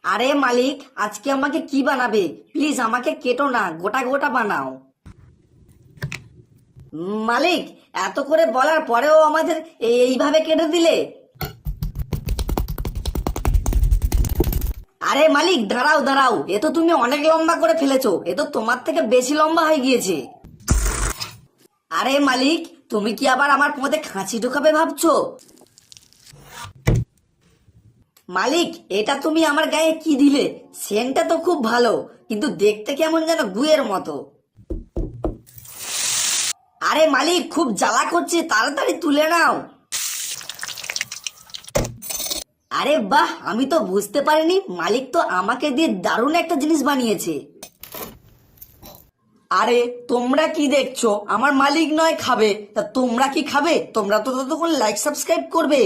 আরে মালিক, আজকে আমাকে কি বানাবে? প্লিজ আমাকে কেটো না, গোটা গোটা বানাও। মালিক, এত করে বলার পরেও আমাদের এইভাবে কেটে দিলে। আরে মালিক, দাঁড়াও দাঁড়াও, এ তো তুমি অনেক লম্বা করে ফেলেছো, এ তো তোমার থেকে বেশি লম্বা হয়ে গিয়েছে। আরে মালিক, তুমি কি আবার আমার পথে খাঁচি ঢোকাবে ভাবছো? মালিক, এটা তুমি আমার গায়ে কি দিলে? সেন্টটা তো খুব ভালো, কিন্তু দেখতে কেমন যেন গুয়ের মতো। আরে মালিক, খুব জ্বালা করছে, তাড়াতাড়ি তুলে নাও। আরে বাহ, আমি তো বুঝতে পারিনি মালিক তো আমাকে দিয়ে দারুণ একটা জিনিস বানিয়েছে। আরে তোমরা কি দেখছো? আমার মালিক নয় খাবে, তা তোমরা কি খাবে? তোমরা তো ততক্ষণ লাইক সাবস্ক্রাইব করবে।